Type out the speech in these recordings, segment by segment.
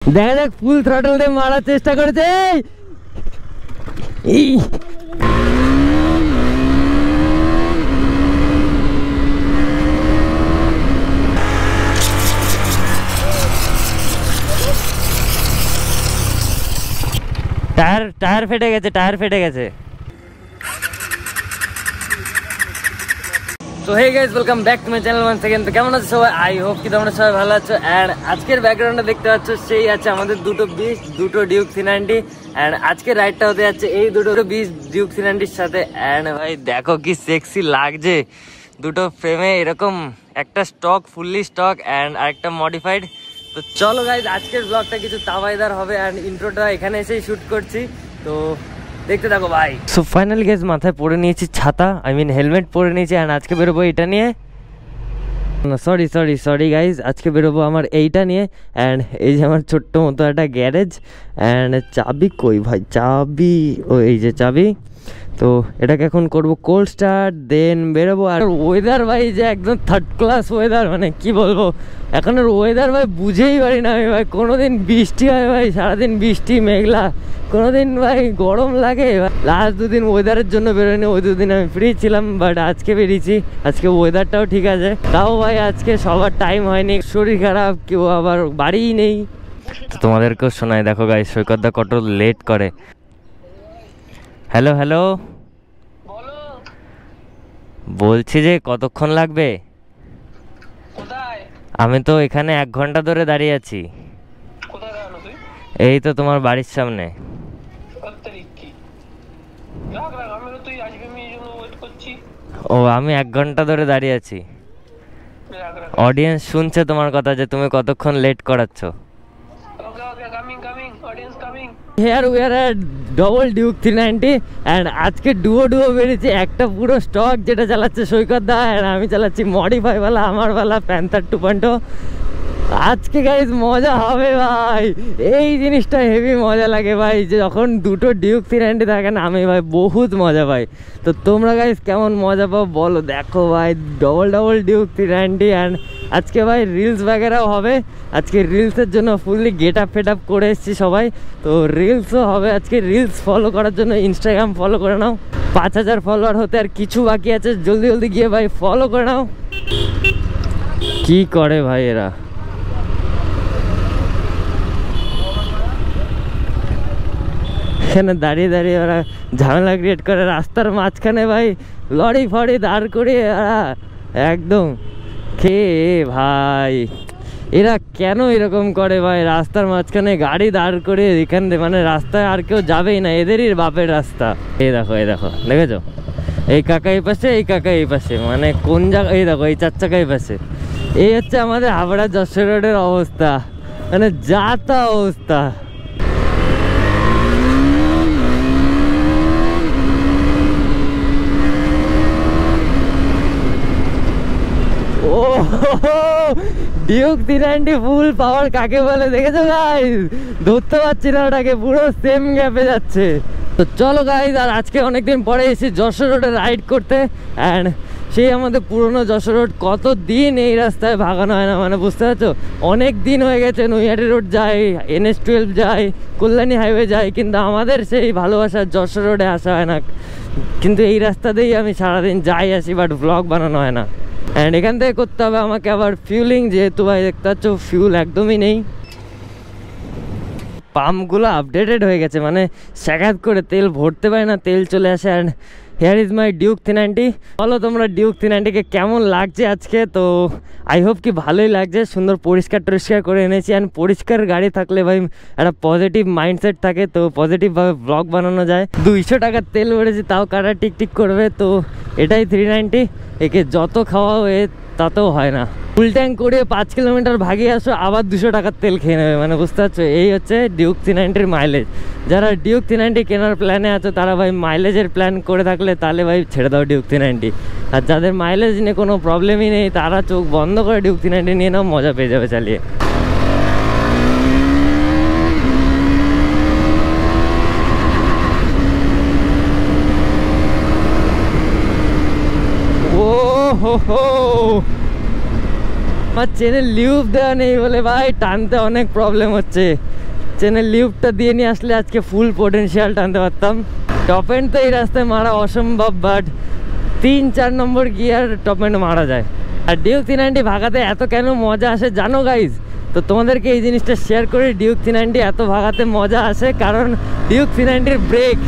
দেখা যাক full throttle দিয়ে মারার চেষ্টা করেছে। টায়ার ফেটে গেছে, টায়ার ফেটে গেছে। তো hey guys, welcome back to my channel once again. তো কেমন আছো সবাই? আই হোপ কি তোমরা সবাই ভালো আছো। এন্ড আজকের ব্যাকগ্রাউন্ডে দেখতে পাচ্ছ সেই আছে আমাদের দুটো বিচ, দুটো ডিউক 390। এন্ড আজকে রাইডটা হতে যাচ্ছে এই দুটো বিচ ডিউক 390 সাথে। এন্ড ভাই দেখো কি সেক্সি লাগছে দুটো ফ্রেমে, এরকম একটা স্টক ফুললি স্টক এন্ড আরেকটা মডিফাইড। তো চলো গাইজ, আজকের ব্লগটা কিছু তাওয়াইদার হবে এন্ড ইন্ট্রোটা এখানে এসেই শুট করছি, তো দেখতে থাকো ভাই। সো ফাইনালি গাইজ মাথায় পরে নিয়েছি ছাতা, আই মিন হেলমেট পরে নিয়েছি। অ্যান্ড আজকে বেরোবো এটা নিয়ে, সরি গাইজ, আজকে বেরোবো আমার এইটা নিয়ে। অ্যান্ড এই যে আমার ছোট্ট মতো একটা গ্যারেজ। অ্যান্ড চাবি কই ভাই, চাবি ও এই যে চাবি। তো এটাকে এখন করবো কোল্ড স্টার্ট, দেন বেরোবো। আর ওয়েদার ভাই যে একদম থার্ড ক্লাস ওয়েদার, মানে কি বলবো, এখনের ওয়েদার ভাই বুঝেই পারি না আমি ভাই। কোনোদিন বৃষ্টি হয় ভাই, সারাদিন বৃষ্টি মেঘলা, কোনোদিন ভাই গরম লাগে। লাস্ট দুদিন ওয়েদারের জন্য বেরোয়নি, ওই দুদিন আমি ফ্রি ছিলাম, বাট আজকে বেরিয়েছি। আজকে ওয়েদারটাও ঠিক আছে, তাও ভাই আজকে সবার টাইম হয়নি, শরীর খারাপ, কেউ আবার বাড়িই নেই। তোমাদেরকেও শোনায়, দেখো গাইস সৈকতদা কত লেট করে। হ্যালো হ্যালো, বলছি যে কতক্ষণ লাগবে? আমি তো এখানে 1 ঘন্টা ধরে দাঁড়িয়ে আছি। এই তো তোমার বাড়ির সামনে। ও আমি 1 ঘন্টা ধরে দাঁড়িয়ে আছি। অডিয়েন্স শুনছে তোমার কথা যে তুমি কতক্ষণ লেট করাচ্ছ। Here we are at double Duke 390 and আজকে ডুও বেরিয়েছে, একটা পুরো স্টক যেটা চালাচ্ছে সৈকত দা, আর আমি চালাচ্ছি মডিফাই ওয়ালা, আমার ওয়ালা প্যান্থার 2.0। আজকে গাইজ মজা হবে ভাই, এই জিনিসটা হেভি মজা লাগে ভাই, যে যখন দুটো ডিউক 390 থাকে না, আমি ভাই বহুত মজা পাই। তো তোমরা গাইজ কেমন মজা পাও বলো। দেখো ভাই ডবল ডিউক 390। অ্যান্ড আজকে ভাই রিলস বাগেরাও হবে, আজকে রিলসের জন্য ফুললি গেট আপ করে এসেছি সবাই। তো রিলসও হবে আজকে, রিলস ফলো করার জন্য ইনস্টাগ্রাম ফলো করে নাও। 5000 ফলোয়ার হতে আর কিছু বাকি আছে, জলদি গিয়ে ভাই ফলো করে নাও। কি করে ভাই এরা, এখানে দাঁড়িয়ে ওরা ঝামেলা ক্রিয়েট করে রাস্তার মাঝখানে ভাই, লরি ফরি দাঁড় করে একদম খেয়ে ভাই। এরা কেন এরকম করে ভাই, রাস্তার মাঝখানে গাড়ি দাঁড় করে, এখানে মানে রাস্তায় আর কেউ যাবেই না, এদেরই বাপের রাস্তা। এই দেখো দেখেছো, এই কাকা এই পাশে, এই কাকা এই পাশে, মানে কোন জায়গা, এই দেখো এই 4 চাকা এই পাশে। এই হচ্ছে আমাদের হাবড়া যশোর রোডের অবস্থা, মানে যা তা অবস্থা। ডিউক 390 ফুল পাওয়ার কাকে বলে দেখেছো গাইস? ধরতে পারছি না ওটাকে, পুরো সেম গ্যাপে যাচ্ছে। তো চলো গাইস, আর আজকে অনেকদিন পরে এসে যশোর রোডে রাইড করতে। অ্যান্ড সেই আমাদের পুরনো যশোর রোড, কতদিন এই রাস্তায় ভাগানো হয় না, মানে বুঝতে পারছো, অনেক দিন হয়ে গেছে। নৈহাটি রোড যাই, NH12 যাই, কল্যাণী হাইওয়ে যাই, কিন্তু আমাদের সেই ভালোবাসার যশোর রোডে আসা হয় না। কিন্তু এই রাস্তা দিয়েই আমি সারাদিন যাই আসি, বাট ব্লগ বানানো হয় না। অ্যান্ড এখান থেকে করতে হবে আমাকে আবার ফিউলিং, যেহেতু ভাই দেখতে পাচ্ছ ফিউল একদমই নেই। পাম্পগুলো আপডেটেড হয়ে গেছে, মানে স্যাকাত করে তেল ভরতে পারে না, তেল চলে আসে। And hair is my Duke 390। বলো তোমরা ডিউক 390কে কেমন লাগছে আজকে? তো আই হোপ কি ভালোই লাগছে, সুন্দর পরিষ্কার করে এনেছি। অ্যান্ড পরিষ্কার গাড়ি থাকলে ভাই একটা পজিটিভ মাইন্ডসেট থাকে, তো পজিটিভভাবে ব্লগ বানানো যায়। 200 টাকার তেল ভরেছি, তাও কারা টিকটিক করবে। তো এটাই 390, একে যত খাওয়াও তাতেও হয় না। ফুল ট্যাঙ্ক করে 5 কিলোমিটার ভাগিয়ে আসো, আবার 200 টাকার তেল খেয়ে নেবে, মানে বুঝতে পারছো। এই হচ্ছে ডিউক 390-র মাইলেজ। যারা ডিউক 390 কেনার প্ল্যানে আছে তারা ভাই মাইলেজের প্ল্যান করে থাকলে তাহলে ভাই ছেড়ে দাও ডিউক 390। আর যাদের মাইলেজ নিয়ে কোনো প্রবলেমই নেই তারা চোখ বন্ধ করে ডিউক 390 নিয়ে নাও, মজা পেয়ে যাবে চালিয়ে। ও হো আমার চেনের লিউপ দেওয়া নেই বলে ভাই টানতে অনেক প্রবলেম হচ্ছে। চেনের লিউপটা দিয়ে নিয়ে আসলে আজকে ফুল পোটেনশিয়াল টানতে পারতাম। টপ এন্ড তো এই রাস্তায় মারা অসম্ভব, but 3-4 number gear top end মারা যায়। আর ডিউক 390 ভাগাতে এত কেন মজা আসে জানো গাইজ? তো তোমাদেরকে এই জিনিসটা শেয়ার করে, ডিউক 390 এত ভাগাতে মজা আসে কারণ ডিউক 390-র ব্রেক।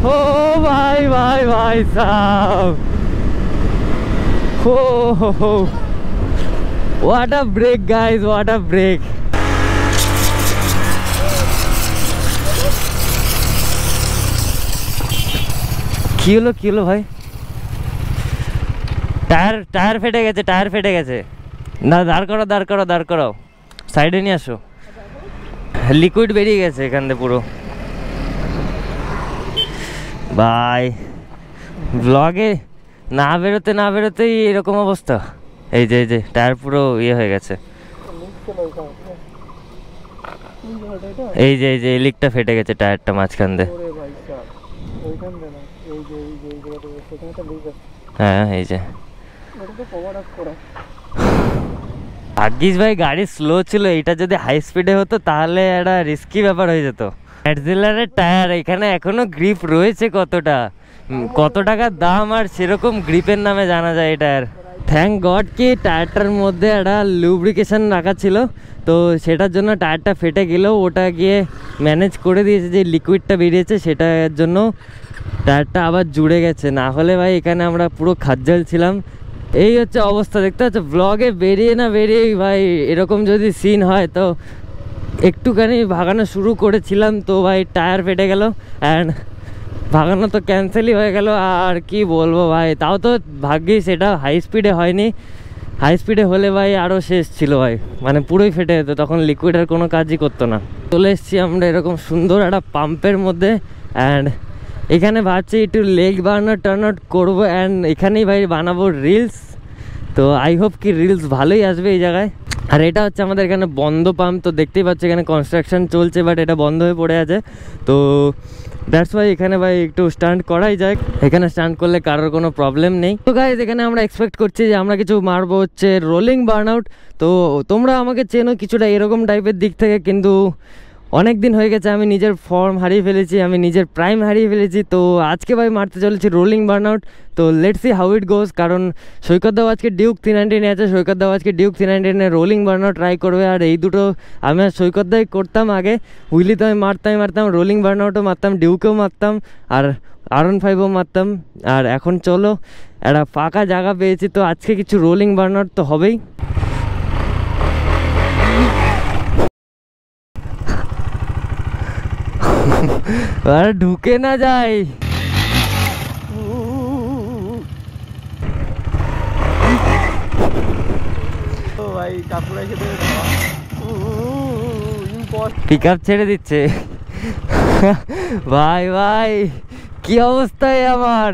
हो भाई भाई भाई साहब, हो what a break guys, what a break। কি হলো ভাই? টায়ার ফেটে গেছে। না দাঁড় করো সাইডে নিয়ে আসো। লিকুইড বেরিয়ে গেছে এখান থেকে পুরো ভাই। ব্লগে না বেরোতেই এরকম অবস্থা। এই যে টায়ার পুরো ইয়ে হয়ে গেছে। এই যে লিকটা ফেটে গেছে টায়ারটা মাঝখান দিয়ে। হ্যাঁ এই যে ভাগ্যিস ভাই গাড়ি স্লো ছিল, এটা যদি হাই স্পিডে হতো তাহলে একটা রিস্কি ব্যাপার হয়ে যেত। ম্যাটজিলারের টায়ার এখানে এখনো গ্রিপ রয়েছে, কত টাকার দাম আর সেরকম গ্রিপের নামে জানা যায় এই টায়ার। থ্যাংক গড কি টায়ারটার মধ্যে একটা লুব্রিকেশন রাখা ছিল, তো সেটার জন্য টায়ারটা ফেটে গেলেও ওটা গিয়ে ম্যানেজ করে দিয়েছে, যে লিকুইডটা বেরিয়েছে সেটার জন্য টায়ারটা আবার জুড়ে গেছে। না হলে ভাই এখানে আমরা পুরো খাজ্জাল ছিলাম। এই হচ্ছে অবস্থা, দেখতে পাচ্ছ ব্লগে বেরিয়ে ভাই এরকম যদি সিন হয়। তো একটুখানি ভাগানো শুরু করেছিলাম তো ভাই টায়ার ফেটে গেল, অ্যান্ড ভাগানো তো ক্যান্সেলই হয়ে গেল। আর কি বলবো ভাই, তাও তো ভাগ্যিস সেটা হাই স্পিডে হয়নি। হাই স্পিডে হলে ভাই আরও শেষ ছিল ভাই, মানে পুরোই ফেটে যেত, তখন লিকুইড আর কোনো কাজই করতো না। চলে এসেছি আমরা এরকম সুন্দর একটা পাম্পের মধ্যে, অ্যান্ড এখানে ভাবছি একটু লেগ বার্নার টার্ন আউট করবো, অ্যান্ড এখানেই ভাই বানাবো রিলস। তো আই হোপ কি রিলস ভালোই আসবে এই জায়গায়। আর এটা হচ্ছে আমাদের এখানে বন্ধ পাম্প, তো দেখতেই পাচ্ছি এখানে কনস্ট্রাকশন চলছে, বাট এটা বন্ধ হয়ে পড়ে আছে। তো দ্যাটস ওয়াই এখানে ভাই একটু স্টান্ট করাই যায়, এখানে স্টান্ট করলে কারোর কোনো প্রবলেম নেই। তো গাইজ এখানে আমরা এক্সপেক্ট করছি যে আমরা কিছু মারবো হচ্ছে রোলিং বার্ন আউট। তো তোমরা আমাকে চেনো কিছুটা এরকম টাইপের দিক থেকে, কিন্তু অনেক দিন হয়ে গেছে, আমি নিজের ফর্ম হারিয়ে ফেলেছি, আমি নিজের প্রাইম হারিয়ে ফেলেছি। তো আজকে ভাই মারতে চলেছি রোলিং বার্ন আউট। তো লেটস সি হাউ ইট গোজ, কারণ সৈকত দাও আজকে ডিউক 390 নিয়ে আছে, সৈকত দাও আজকে ডিউক 390 নিয়ে রোলিং বার্ন আউট ট্রাই করবে। আর এই দুটো আমি আর সৈকত দাই করতাম আগে, হুইলি তো আমি মারতাম, রোলিং বার্ন আউটও মারতাম, ডিউকেও মারতাম, আর R15ও মারতাম। আর এখন চলো একটা ফাঁকা জায়গা পেয়েছি, তো আজকে কিছু রোলিং বার্ন আউট তো হবেই। আর ঢুকে না যায়, পিক আপ ছেড়ে দিচ্ছে ভাই কি অবস্থায় আমার।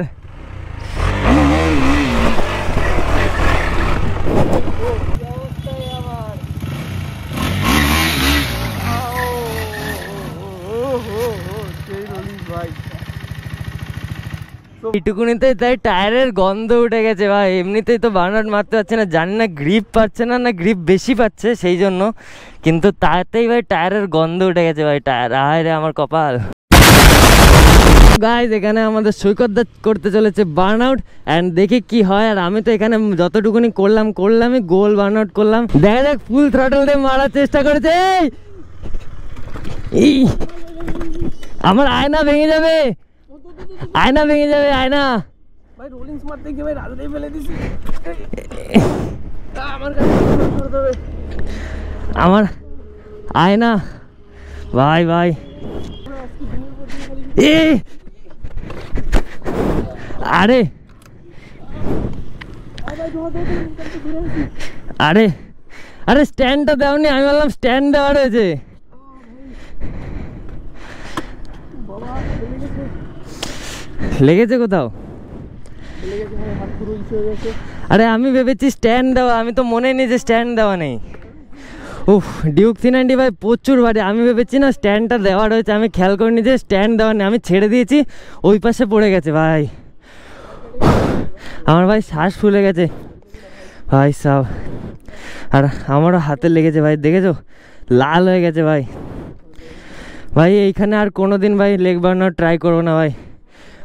এইটুকুনিতে তাই টায়ারের গন্ধ উঠে গেছে ভাই, এমনিতেই তো বার্ন মারতে পারছে না, জানি না গ্রিপ পাচ্ছে না গ্রিপ বেশি পাচ্ছে সেই জন্য, কিন্তু তাতেই ভাই টায়ারের গন্ধ উঠে গেছে ভাই। টায়ার আয় রে আমার কপাল। গাইজ এখানে আমাদের সৈকত দা করতে চলেছে বার্ন আউট, অ্যান্ড দেখি কি হয়। আর আমি তো এখানে যতটুকুনি করলামই গোল বার্ন আউট করলাম, দেখা যাক। ফুল থ্রটল দিয়ে মারার চেষ্টা করেছে, আমার আয়না ভেঙে যাবে, আয়না ভাই। রোলিংস মারতে গিয়ে ভাই রাজটাই ফেলে দিছি, আমার আয়না ভাই আরে স্ট্যান্ডটা দেওনি, আমি বললাম স্ট্যান্ড দেওয়া রয়েছে। লেগেছে কোথাও? আরে আমি ভেবেছি স্ট্যান্ড দেওয়া, আমি তো মনে নেই যে স্ট্যান্ড দেওয়া নেই। ও উফ, ডিউক 390 ভাই প্রচুর ভারী। আমি ভেবেছি না স্ট্যান্ডটা দেওয়া রয়েছে, আমি খেয়াল করিনি যে স্ট্যান্ড দেওয়া নেই, আমি ছেড়ে দিয়েছি, ওই পাশে পড়ে গেছে ভাই। আমার ভাই শ্বাস ফুলে গেছে ভাই সাব, আর আমারও হাতে লেগেছে ভাই, দেখেছো লাল হয়ে গেছে ভাই। ভাই এইখানে আর কোনো দিন ভাই লেগ বার্নার ট্রাই করবো না ভাই,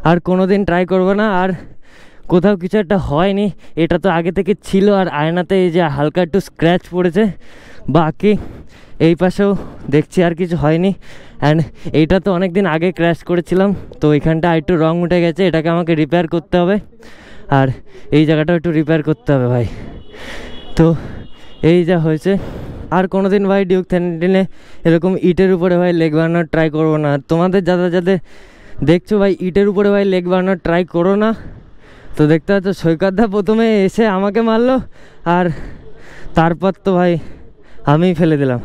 আর কোনো দিন ট্রাই করবো না। আর কোথাও কিছু একটা হয়নি, এটা তো আগে থেকে ছিল। আর আয়নাতে এই যে হালকা একটু স্ক্র্যাচ পড়েছে, বাকি এই পাশেও দেখছি আর কিছু হয়নি। অ্যান্ড এইটা তো অনেক দিন আগে ক্র্যাশ করেছিলাম, তো এইখানটা একটু রং উঠে গেছে, এটাকে আমাকে রিপেয়ার করতে হবে। আর এই জায়গাটাও একটু রিপেয়ার করতে হবে ভাই। তো এই যা হয়েছে, আর কোনো দিন ভাই ডিউক 390 এরকম ইটের উপরে ভাই লেগ বার্নার ট্রাই করবো না। তোমাদের যাদের দেখছো ভাই ইটের উপরে ভাই লেগ বার্নার ট্রাই করো না। তো দেখতে পাচ্ছ সৈকতদা প্রথমে এসে আমাকে মারলো, আর তারপর তো ভাই আমিই ফেলে দিলাম।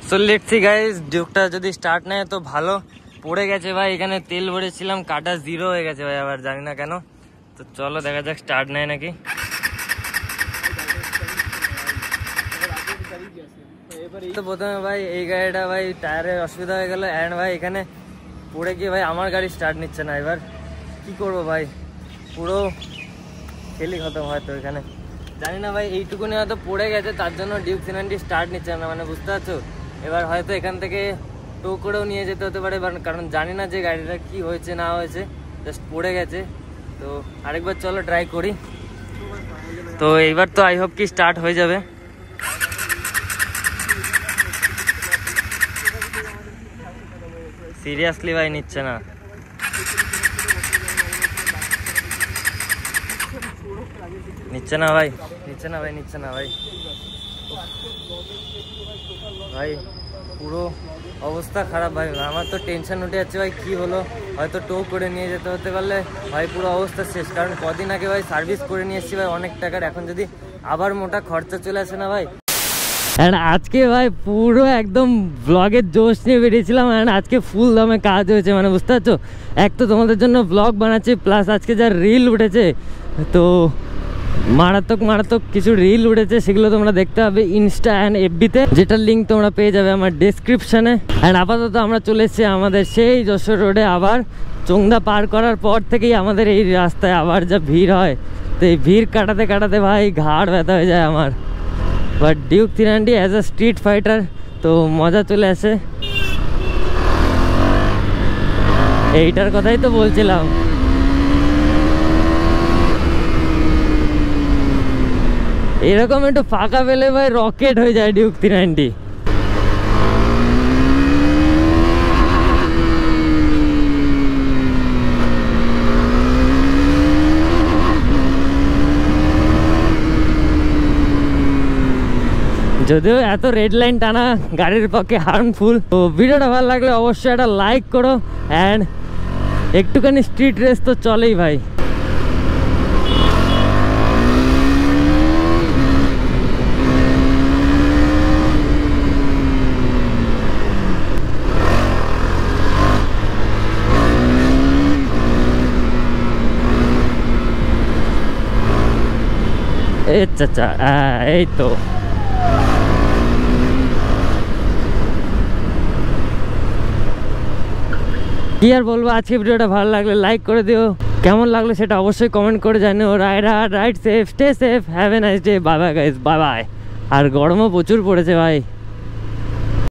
সো লেটস সি গাইস, ডিউকটা যদি স্টার্ট নেয় তো ভালো। পড়ে গেছে ভাই, এখানে তেল ভরেছিলাম, কাটা 0 হয়ে গেছে ভাই, আবার জানি না কেন। তো চলো দেখা যাক স্টার্ট নেয় নাকি। তো প্রথমে ভাই এই গাড়িটা ভাই টায়ারের অসুবিধা হয়ে গেল, অ্যান্ড ভাই এখানে পড়ে গিয়ে ভাই আমার গাড়ি স্টার্ট নিচ্ছে না। এবার কি করব ভাই, পুরো খেলি খতম হয়তো এখানে, জানি না ভাই। এইটুকুনি হয়তো পড়ে গেছে, তার জন্য ডিউক 390 স্টার্ট নিচ্ছে না, মানে বুঝতে পারছো। এবার হয়তো এখান থেকে টো করেও নিয়ে যেতে হতে পারে, কারণ জানি না যে গাড়িটা কি হয়েছে না হয়েছে, জাস্ট পড়ে গেছে। তো আরেকবার চলো ট্রাই করি। তো এইবার তো আই হোপ কি স্টার্ট হয়ে যাবে। সিরিয়াসলি ভাই নিচ্ছে না, নিচ্ছে না ভাই, নিচ্ছে না ভাই, নিচ্ছে না ভাই। ভাই পুরো অবস্থা খারাপ ভাই, আমার তো টেনশন উঠে যাচ্ছে ভাই, কি হলো, হয়তো টো করে নিয়ে যেতে হতে পারলে ভাই পুরো অবস্থা শেষ। কারণ কদিন আগে ভাই সার্ভিস করে নিয়ে এসেছি ভাই অনেক টাকার, এখন যদি আবার মোটা খরচা চলে আসে না ভাই। অ্যান্ড আজকে ভাই পুরো একদম ব্লগের জোশ নিয়ে বেরিয়েছিলাম, অ্যান্ড আজকে ফুল দামে কাজ হয়েছে, মানে বুঝতে পারছো। এক তো তোমাদের জন্য ব্লগ বানাচ্ছি, প্লাস আজকে যা রিল উঠেছে, তো মারাত্মক কিছু রিল উঠেছে, সেগুলো তোমরা দেখতে হবে ইনস্টা অ্যান্ড এফবিতে, যেটার লিঙ্ক তোমরা পেয়ে যাবে আমার ডেসক্রিপশানে। অ্যান্ড আপাতত আমরা চলে এসেছি আমাদের সেই যশোর রোডে। আবার চোংদা পার করার পর থেকেই আমাদের এই রাস্তায় আবার যা ভিড় হয়, তো এই ভিড় কাটাতে কাটাতে ভাই ঘাড় ব্যথা হয়ে যায় আমার। But Duke 390 as a street fighter, তো মজা চলে আসে। এইটার কথাই তো বলছিলাম। এরকম একটু ফাঁকা পেলে ভাই রকেট হয়ে যায় ডিউক 390। যদিও এত রেড লাইন টানা গাড়ির পক্ষে হার্মফুল। তো ভিডিওটা ভালো লাগলে অবশ্যই একটা লাইক করো, অ্যান্ড একটুখানি স্ট্রিট রেস তো চলেই ভাই। আচ্ছা এই তো কি আর বলবো, আজকে ভিডিওটা ভালো লাগলে লাইক করে দিও, কেমন লাগলো সেটা অবশ্যই কমেন্ট করে জানিও। Ride safe, stay safe, have a nice day, bye bye guys, bye bye. আর গরমও প্রচুর পড়েছে ভাই।